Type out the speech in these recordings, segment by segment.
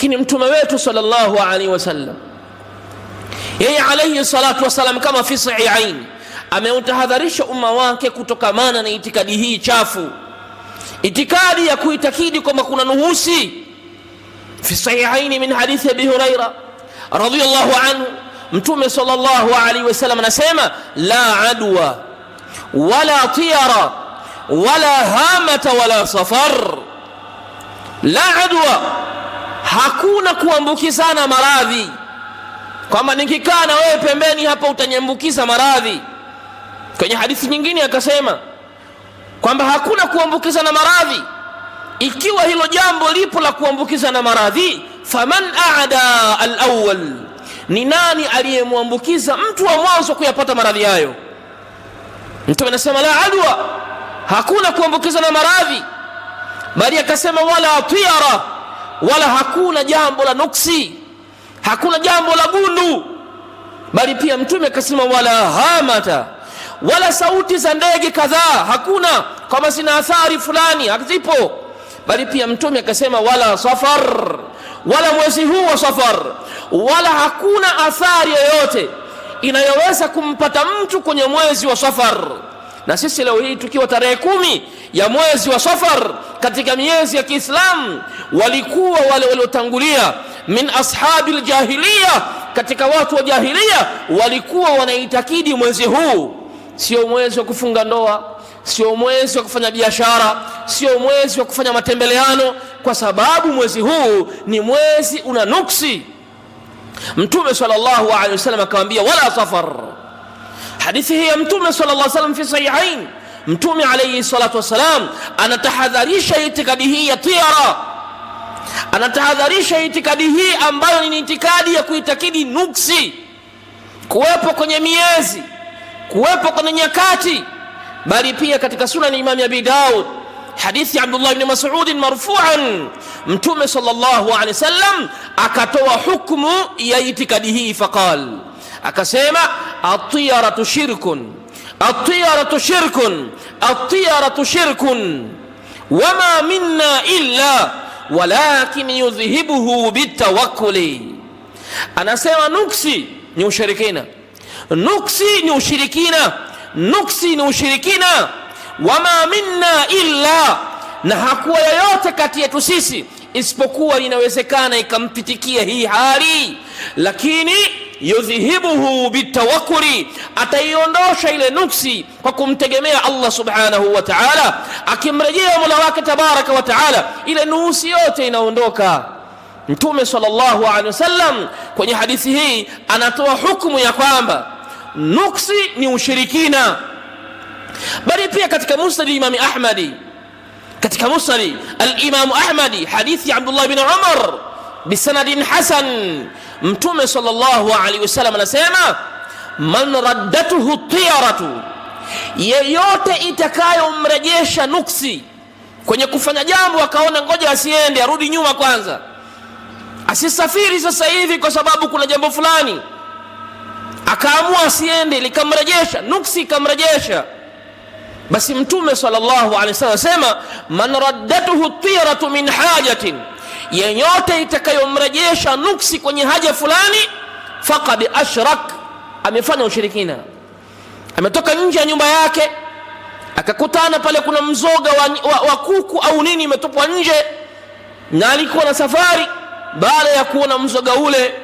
Lakini mtume wetu sallallahu alaihi wasallam, yeye alayhi salatu wasalam, kama fi sahihain, ameutahadharisha umma wake kutokamana na itikadi hii chafu, itikadi ya kuitakidi kwamba kuna nuhusi. Fi sahihain min hadithi Abi Huraira radhiyallahu anhu, mtume sallallahu alaihi wasallam anasema la adwa wala tiyara wala hamata wala safar. La adwa, hakuna kuambukizana maradhi, kwamba nikikaa na wewe pembeni hapa utanyambukiza maradhi. Kwenye hadithi nyingine akasema kwamba hakuna kuambukizana maradhi. Ikiwa hilo jambo lipo la kuambukizana maradhi, faman aada al-awwal, ni nani aliyemwambukiza mtu wa mwanzo kuyapata maradhi hayo? Mtume anasema la adwa, hakuna kuambukizana maradhi, bali akasema wala tiyara, wala hakuna jambo la nuksi, hakuna jambo la gundu, bali pia mtume akasema wala hamata, wala sauti za ndege kadhaa hakuna, kama zina athari fulani hazipo, bali pia mtume akasema wala safar, wala mwezi huu wa Safar, wala hakuna athari yoyote inayoweza kumpata mtu kwenye mwezi wa Safar. Na sisi leo hii tukiwa tarehe 10 ya mwezi wa Safar katika miezi ya Kiislamu, walikuwa wale waliotangulia min ashabil jahiliya, katika watu wa jahiliya, walikuwa wanaitakidi mwezi huu sio mwezi wa kufunga ndoa, sio mwezi wa kufanya biashara, sio mwezi wa kufanya matembeleano, kwa sababu mwezi huu ni mwezi una nuksi. Mtume sallallahu alaihi wasallam akamwambia wala safar. Hadithi hii ya Mtume sallallahu alaihi wasallam fi sahihain, Mtume alayhi salatu wasalam anatahadharisha itikadi hii ya tiyara, anatahadharisha itikadi hii ambayo ni itikadi ya kuitakidi nuksi, kuwepo kwenye miezi, kuwepo kwenye nyakati. Bali pia katika Sunan Imam Abi Daud, hadithi Abdullah ibn Mas'ud marfu'an, Mtume sallallahu alaihi wasallam akatoa hukumu ya itikadi hii, faqal, akasema at-tiyaratu shirkun, at-tiyaratu shirkun, at-tiyaratu shirkun, wama minna illa walakin yudhhibuhu bitawakkuli. Anasema nuksi ni ushirikina, nuksi ni ushirikina, nuksi ni ushirikina. Wama minna illa, na hakuwa yoyote kati yetu sisi isipokuwa inawezekana ikampitikia hii hali, lakini yudhihibuhu bitawakkuli, ataiondosha ile nuksi kwa kumtegemea Allah subhanahu wa ta'ala, akimrejea Mola wake tabaraka wa ta'ala, ile nuksi yote inaondoka. Mtume sallallahu alaihi wasallam kwenye hadithi hii anatoa hukumu ya kwamba nuksi ni ushirikina. Bali pia katika musnad Imam Ahmadi, katika musnad al-Imam Ahmadi, hadithi Abdullah bin Umar bisanadin hasan, Mtume sallallahu alaihi wasallam anasema man raddatuhu tiyaratu, yeyote itakayomrejesha nuksi kwenye kufanya jambo, akaona ngoja asiende, arudi nyuma kwanza, asisafiri sasa hivi kwa sababu kuna jambo fulani, akaamua asiende, likamrejesha nuksi, ikamrejesha, basi Mtume sallallahu alaihi wasallam anasema man raddatuhu tiyaratu min hajatin, yeyote itakayomrejesha nuksi kwenye haja fulani, faqad ashrak, amefanya ushirikina. Ametoka nje ya nyumba yake akakutana pale kuna mzoga wa kuku au nini imetupwa nje, na alikuwa na safari. Baada ya kuona mzoga ule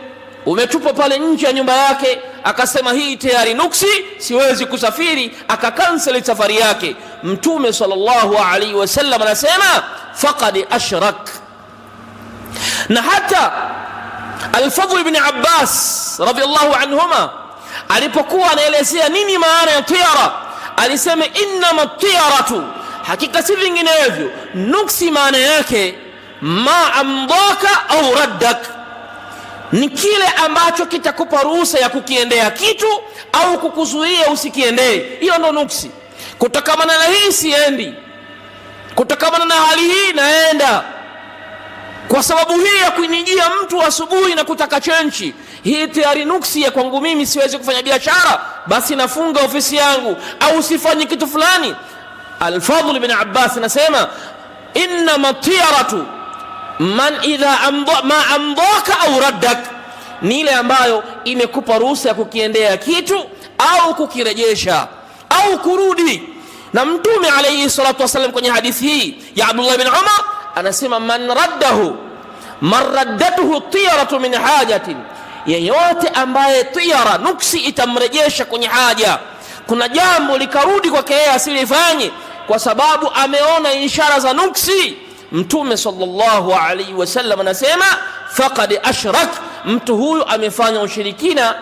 umetupwa pale nje ya nyumba yake, akasema hii tayari nuksi, siwezi kusafiri, akakansel safari yake. Mtume sallallahu alaihi wasallam anasema faqad ashrak. Na hata Al-Fadhl ibn Abbas radhiyallahu anhuma alipokuwa anaelezea nini maana ya tiyara, alisema innama tiyaratu, hakika si vinginevyo nuksi maana yake ma amdaka au raddak, ni kile ambacho kitakupa ruhusa ya kukiendea kitu au kukuzuia usikiendee. Hiyo ndo nuksi. Kutakamana na hii siendi, kutakamana na hali hii naenda, kwa sababu hii ya kuinijia mtu asubuhi na kutaka chenchi, hii tayari nuksi ya kwangu mimi, siwezi kufanya biashara, basi nafunga ofisi yangu au sifanyi kitu fulani. Al-Fadhl ibn Abbas anasema innama tiyaratu, man idha ma amdaka au raddak, ni ile ambayo imekupa ruhusa ya kukiendea kitu au kukirejesha au kurudi. Na Mtume alayhi salatu wasallam kwenye hadithi hii ya Abdullah bin Umar anasema, man raddatuhu tiyaratu min hajatin, yeyote ambaye tiyara, nuksi, itamrejesha kwenye haja, kuna jambo likarudi kwake yeye asilifanye kwa sababu ameona ishara za nuksi, Mtume sallallahu alayhi wasallam anasema faqad ashrak, mtu huyu amefanya ushirikina